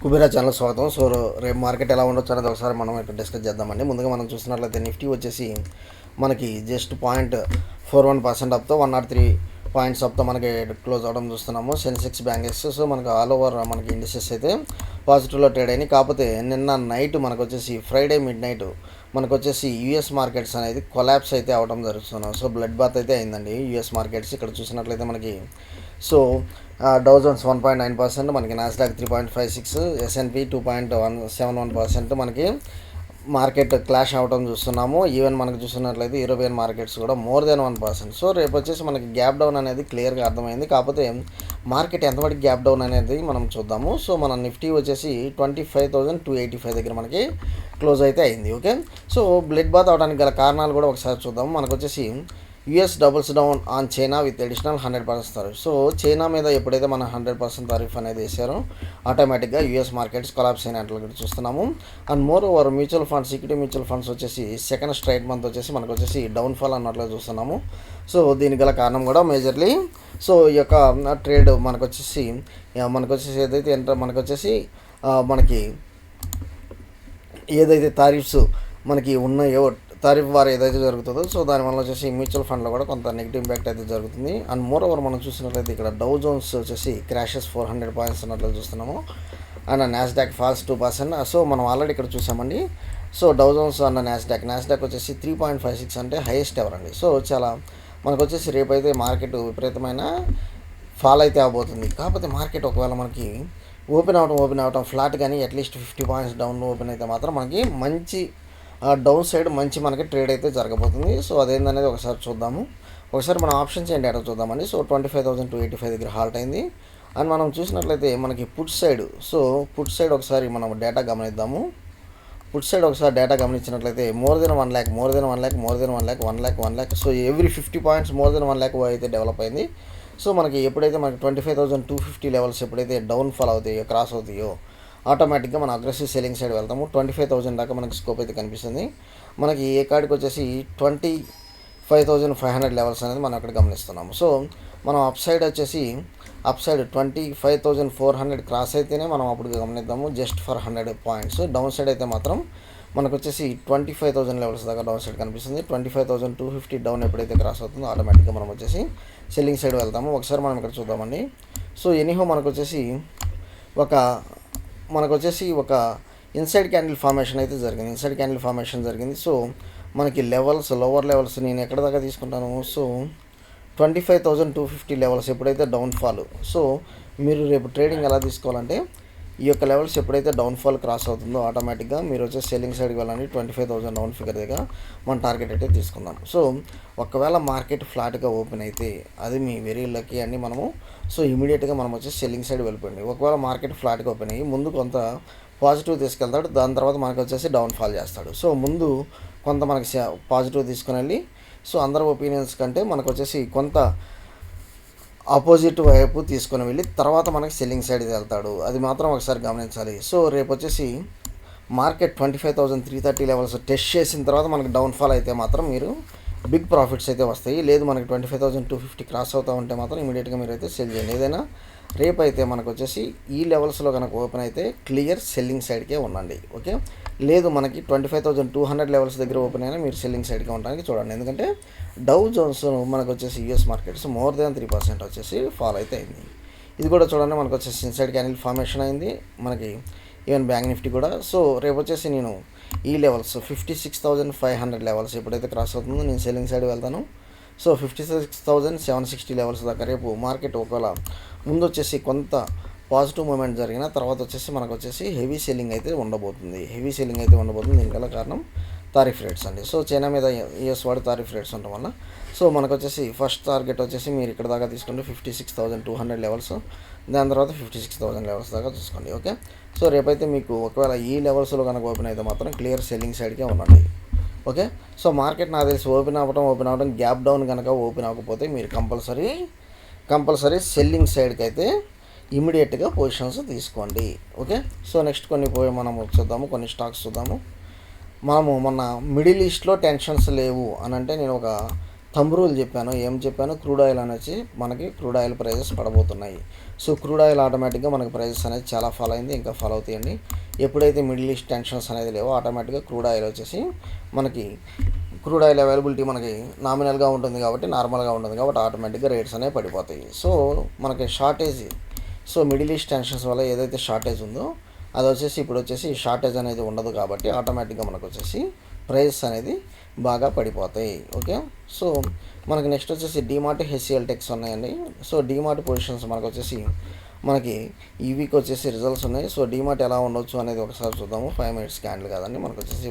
Kubera channel స్వాగతం. So రేపు market ఎలా ఉండొచ్చు అనేది ఒకసారి మనం ఇక్కడ డిస్కస్ చేద్దామండి. ముందుగా మనం చూసినట్లయితే నిఫ్టీ వచ్చేసి మనకి జస్ట్ 0.41% అప్తో 103 పాయింట్స్ అప్తో మనకి క్లోజ్ అవడం చూస్తున్నాము. సెన్సెక్స్ బ్యాంక్స్ సో మనకి ఆల్ ఓవర్ మనకి ఇండిసెస్ అయితే పాజిటివ్లో ట్రేడ్ అయినాయి. కాకపోతే నిన్న నైట్ మనకు వచ్చేసి ఫ్రైడే మిడ్ నైట్ మనకు వచ్చేసి యూఎస్ మార్కెట్స్ అనేది కొలాప్స్ అయితే అవడం జరుగుతున్నాం. సో బ్లడ్ బాత్ అయితే అయిందండి యూఎస్ మార్కెట్స్. ఇక్కడ చూసినట్లయితే మనకి సో డౌ జోన్స్ 1.9%, మనకి నాస్డాక్ 3.56, ఎస్ఎన్పి 2.171% మనకి మార్కెట్ క్లాష్ అవడం చూస్తున్నాము. ఈవెన్ మనకు చూసినట్లయితే యూరోపియన్ మార్కెట్స్ కూడా మోర్ దెన్ 1%. సో రేపు వచ్చేసి మనకి గ్యాప్ డౌన్ అనేది క్లియర్గా అర్థమైంది. కాకపోతే మార్కెట్ ఎంతవరకు గ్యాప్ డౌన్ అనేది మనం చూద్దాము. సో మన నిఫ్టీ వచ్చేసి 25,285 దగ్గర మనకి క్లోజ్ అయితే అయింది. ఓకే, సో బ్లడ్ బాత్ అవడానికి గల కారణాలు కూడా ఒకసారి చూద్దాము. మనకు వచ్చేసి US doubles down on China with additional 100% tariff. So China మీద ఎప్పుడైతే మన 100% తారీఫ్ అనేది వేసారో ఆటోమేటిక్గా యూఎస్ మార్కెట్స్ కొలాప్స్ అయినట్లు చూస్తున్నాము. And more over mutual funds, equity mutual funds వచ్చేసి సెకండ్ స్ట్రైట్ మంత్ వచ్చేసి మనకు వచ్చేసి డౌన్ఫాల్ అన్నట్లు చూస్తున్నాము. సో దీనికి గల కారణం కూడా మేజర్లీ సో ఈ యొక్క ట్రేడ్ మనకు వచ్చేసి ఏదైతే మనకి ఏదైతే తారీఫ్స్ మనకి ఉన్నాయో తారీఫ్ వారు ఏదైతే జరుగుతుందో సో దానివల్ల వచ్చేసి మ్యూచువల్ ఫండ్లో కూడా కొంత నెగిటివ్ ఇంపాక్ట్ అయితే జరుగుతుంది. అండ్ మోర్ ఓవర్ మనం చూసినట్లయితే ఇక్కడ డౌ జోన్స్ వచ్చేసి క్రాషెస్ 400 పాయింట్స్ అన్నట్లు చూస్తున్నాము. And Nasdaq falls 2%. సో మనం ఆల్రెడీ ఇక్కడ చూసామండి. సో డౌ జోన్స్ అన్న నాస్డాక్ వచ్చేసి 3.56 అంటే హైయెస్ట్ ఎవర్ అండి. సో చాలా మనకు వచ్చేసి రేపైతే మార్కెట్ విపరీతమైన ఫాల్ అయితే అవబోతుంది. కాకపోతే మార్కెట్ ఒకవేళ మనకి ఓపెన్ అవటం ఫ్లాట్ కానీ అట్లీస్ట్ 50 పాయింట్స్ డౌన్లో ఓపెన్ అయితే మాత్రం మనకి మంచి డౌన్ సైడ్ మంచి మనకి ట్రేడ్ అయితే జరగబోతుంది. సో అదేందనేది ఒకసారి చూద్దాము. ఒకసారి మన ఆప్షన్స్ ఏంటి అటో చూద్దామండి. సో 25,285 దగ్గర హాల్ట్ అయింది. అండ్ మనం చూసినట్లయితే మనకి పుట్ సైడ్ ఒకసారి మనం డేటా గమనిద్దాము. పుట్ సైడ్ ఒకసారి డేటా గమనించినట్లయితే more than 1 lakh. So every 50 points more than 1 lakh అయితే డెవలప్ అయింది. సో మనకి ఎప్పుడైతే మనకి 25,250 లెవెల్స్ ఎప్పుడైతే డౌన్ ఫాల్ అవుతాయో క్రాస్ అవుతాయో ఆటోమేటిక్గా మనం అగ్రెసివ్ సెల్లింగ్ సైడ్ వెళ్తాము. 25,000 దాకా మనకి స్కోప్ అయితే కనిపిస్తుంది. మనకి ఏ కాడికి వచ్చేసి 25,500 లెవెల్స్ అనేది మనం అక్కడ గమనిస్తున్నాము. సో మనం అప్ సైడ్ 25,400 క్రాస్ అయితేనే మనం అప్పుడు గమనిద్దాము just for 100 points. Downside అయితే మాత్రం మనకు వచ్చేసి 25,000 లెవెల్స్ దాకా డౌన్ సైడ్ కనిపిస్తుంది. 25,250 డౌన్ ఎప్పుడైతే క్రాస్ అవుతుందో ఆటోమేటిక్గా మనం వచ్చేసి సెల్లింగ్ సైడ్ వెళ్తాము. ఒకసారి మనం ఇక్కడ చూద్దామండి. సో ఎనీహో మనకు వచ్చేసి ఒక ఇన్సైడ్ క్యాండిల్ ఫార్మేషన్ అయితే జరిగింది. సో మనకి లోవర్ లెవెల్స్ నేను ఎక్కడ దాకా తీసుకుంటాను. సో 25,250 లెవెల్స్ ఎప్పుడైతే డౌన్ఫాల్. సో మీరు రేపు ట్రేడింగ్ ఎలా తీసుకోవాలంటే ఈ యొక్క లెవెల్స్ ఎప్పుడైతే డౌన్ఫాల్ క్రాస్ అవుతుందో ఆటోమేటిక్గా మీరు వచ్చేసి సెల్లింగ్ సైడ్కి వెళ్ళండి. 25,000 డౌన్ ఫిగర్ దగ్గర మన టార్గెట్ అయితే తీసుకుందాం. సో ఒకవేళ మార్కెట్ ఫ్లాట్గా ఓపెన్ అయితే అది మీ వెరీ లక్కీ అండి. మనము సో ఇమీడియట్గా మనం వచ్చేసి సెల్లింగ్ సైడ్ వెళ్ళిపోయింది. ఒకవేళ మార్కెట్ ఫ్లాట్గా ఓపెన్ అయ్యి ముందు కొంత పాజిటివ్ తీసుకెళ్తాడు, దాని తర్వాత మనకి వచ్చేసి డౌన్ఫాల్ చేస్తాడు. సో ముందు కొంత మనకి పాజిటివ్ తీసుకుని వెళ్ళి సో అందరి ఒపీనియన్స్ కంటే మనకు వచ్చేసి కొంత ఆపోజిట్ వైపు తీసుకొని వెళ్ళి తర్వాత మనకి సెల్లింగ్ సైడ్ వెళ్తాడు. అది మాత్రం ఒకసారి గమనించాలి. సో రేపు వచ్చేసి మార్కెట్ 25,330 లెవెల్స్ టెస్ట్ చేసిన తర్వాత మనకి డౌన్ఫాల్ అయితే మాత్రం మీరు బిగ్ ప్రాఫిట్స్ అయితే వస్తాయి. లేదు మనకి 25,250 క్రాస్ అవుతూ ఉంటే మాత్రం ఇమీడియట్గా మీరు అయితే సెల్ చేయండి. ఏదైనా రేపు అయితే మనకు వచ్చేసి ఈ లెవెల్స్లో కనుక ఓపెన్ అయితే క్లియర్ సెల్లింగ్ సైడ్కే ఉండండి. ఓకే, లేదు మనకి 25,200 లెవెల్స్ దగ్గర ఓపెన్ అయినా మీరు సెల్లింగ్ సైడ్కి ఉండడానికి చూడండి. ఎందుకంటే డౌ జోన్స్ మనకు వచ్చేసి యూఎస్ మార్కెట్స్ మోర్ దెన్ 3% వచ్చేసి ఫాల్ అయితే అయింది. ఇది కూడా చూడండి మనకు వచ్చేసి ఇన్సైడ్ క్యాండిల్ ఫార్మేషన్ అయింది మనకి. ఈవెన్ బ్యాంక్ నిఫ్టీ కూడా. సో రేపు వచ్చేసి నేను ఈ లెవెల్స్ 56,500 లెవెల్స్ ఎప్పుడైతే క్రాస్ అవుతుందో నేను సెల్లింగ్ సైడ్ వెళ్తాను. సో 56,760 లెవెల్స్ దాకా రేపు మార్కెట్ ఒకవేళ ముందు వచ్చేసి కొంత పాజిటివ్ మూమెంట్ జరిగిన తర్వాత వచ్చేసి మనకు వచ్చేసి హెవీ సెల్లింగ్ అయితే ఉండబోతుంది. దీనికల్లా కారణం తారీఫ్ రేట్స్ అండి. సో చైనా మీద యూఎస్ వాడి తారీఫ్ రేట్స్ ఉండటం వల్ల సో మనకు వచ్చేసి ఫస్ట్ టార్గెట్ వచ్చేసి మీరు ఇక్కడ దాకా తీసుకుంటే 56,200 లెవెల్స్, దాని తర్వాత 56,000 లెవెల్స్ దాకా చూసుకోండి. ఓకే, సో రేపైతే మీకు ఒకవేళ ఈ లెవెల్స్లో కనుక ఓపెన్ అయితే మాత్రం క్లియర్ సెల్లింగ్ సైడ్కే ఉండండి. ఓకే, సో మార్కెట్ నాకు తెలిసి ఓపెన్ అవ్వడం గ్యాప్ డౌన్ కనుక ఓపెన్ అవ్వకపోతే మీరు కంపల్సరీ సెల్లింగ్ సైడ్కి అయితే ఇమీడియట్గా పొజిషన్స్ తీసుకోండి. ఓకే, సో నెక్స్ట్ కొన్ని స్టాక్స్ చూద్దాము. మనము మొన్న మిడిల్ ఈస్ట్లో టెన్షన్స్ లేవు అని అంటే నేను ఒక థంబ్ రూల్ చెప్పాను. ఏం చెప్పాను? క్రూడ్ ఆయిల్ అనేసి మనకి క్రూడ్ ఆయిల్ ప్రైజెస్ పడబోతున్నాయి. సో క్రూడ్ ఆయిల్ ఆటోమేటిక్గా మనకి ప్రైజెస్ అనేది చాలా ఫాలో అయింది, ఇంకా ఫాలో అవుతాయండి. ఎప్పుడైతే మిడిల్ ఈస్ట్ టెన్షన్స్ అనేది లేవో ఆటోమేటిక్గా క్రూడ్ ఆయిల్ వచ్చేసి మనకి క్రూడ్ ఆయిల్ అవైలబిలిటీ మనకి నామినల్గా ఉంటుంది కాబట్టి, నార్మల్గా ఉంటుంది కాబట్టి ఆటోమేటిక్గా రేట్స్ అనేవి పడిపోతాయి. సో మనకి shortage, so middle east tensions వల్ల ఏదైతే షార్టేజ్ ఉందో అది వచ్చేసి ఇప్పుడు వచ్చేసి షార్టేజ్ అనేది ఉండదు కాబట్టి ఆటోమేటిక్గా మనకు వచ్చేసి ప్రైస్ అనేది బాగా పడిపోతాయి. ఓకే, సో మనకి నెక్స్ట్ వచ్చేసి డీమార్ట్ హెచ్సిఎల్ టెక్స్ ఉన్నాయండి. సో డీమార్ట్ పొజిషన్స్ మనకు వచ్చేసి మనకి ఈ వీక్ వచ్చేసి రిజల్ట్స్ ఉన్నాయి. సో డీమార్ట్ ఎలా ఉండొచ్చు అనేది ఒకసారి చూద్దాము. 5 minutes క్యాండిల్ కాదండి, మనకు వచ్చేసి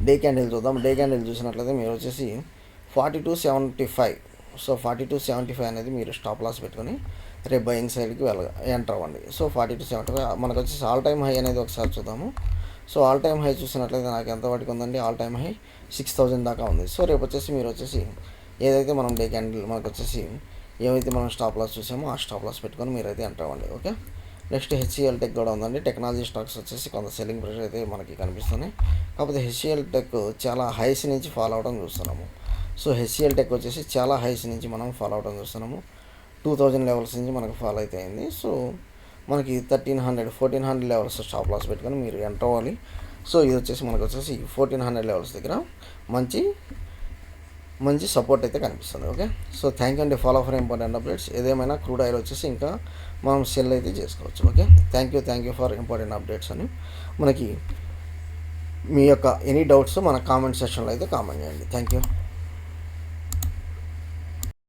డే క్యాండిల్ చూద్దాం. డే క్యాండిల్ చూసినట్లయితే మీరు వచ్చేసి 42.75, సో 42.75 అనేది మీరు స్టాప్ లాస్ పెట్టుకొని రేపు బయింగ్ సైడ్కి ఎంటర్ అవ్వండి. సో 42.75 మనకు వచ్చేసి ఆల్ టైమ్ హై అనేది ఒకసారి చూద్దాము. సో ఆల్ టైమ్ హై చూసినట్లయితే నాకు ఎంత వాటికి ఉందండి, ఆల్ టైమ్ హై 6,000 దాకా ఉంది. సో రేపు వచ్చేసి మీరు వచ్చేసి ఏదైతే మనం డే క్యాండిల్ మనకు వచ్చేసి ఏవైతే మనం స్టాప్ లాస్ చూసామో ఆ స్టాప్ లాస్ పెట్టుకొని మీరైతే ఎంటర్ అవ్వండి. ఓకే, నెక్స్ట్ హెచ్సిఎల్ టెక్ కూడా ఉందండి. టెక్నాలజీ స్టాక్స్ వచ్చేసి కొంత సెల్లింగ్ ప్రెషర్ అయితే మనకి కనిపిస్తున్నాయి. కాకపోతే హెచ్సిఎల్ టెక్ చాలా హైస్ నుంచి ఫాలో అవడం చూస్తున్నాము. సో హెచ్సిఎల్ టెక్ వచ్చేసి చాలా హైస్ నుంచి మనం ఫాలో అవడం చూస్తున్నాము. 2000 లెవెల్స్ నుంచి మనకు ఫాలో అయితే అయింది. సో మనకి 1400 లెవెల్స్ స్టాప్ లాస్ పెట్టుకొని మీరు ఎంటర్ అవ్వాలి. సో ఇది వచ్చేసి మనకు వచ్చేసి 1400 లెవెల్స్ దగ్గర మంచి సపోర్ట్ అయితే కనిపిస్తుంది. ఓకే, సో థ్యాంక్ యూ అండి. Follow for important updates. ఏదేమైనా క్రూడ్ ఆయిల్ వచ్చేసి ఇంకా మనం సెల్ అయితే చేసుకోవచ్చు. Okay, thank you for important updates అని మనకి మీ యొక్క ఎనీ డౌట్స్ మన కామెంట్ సెక్షన్లో అయితే కామెంట్ చేయండి. Thank you.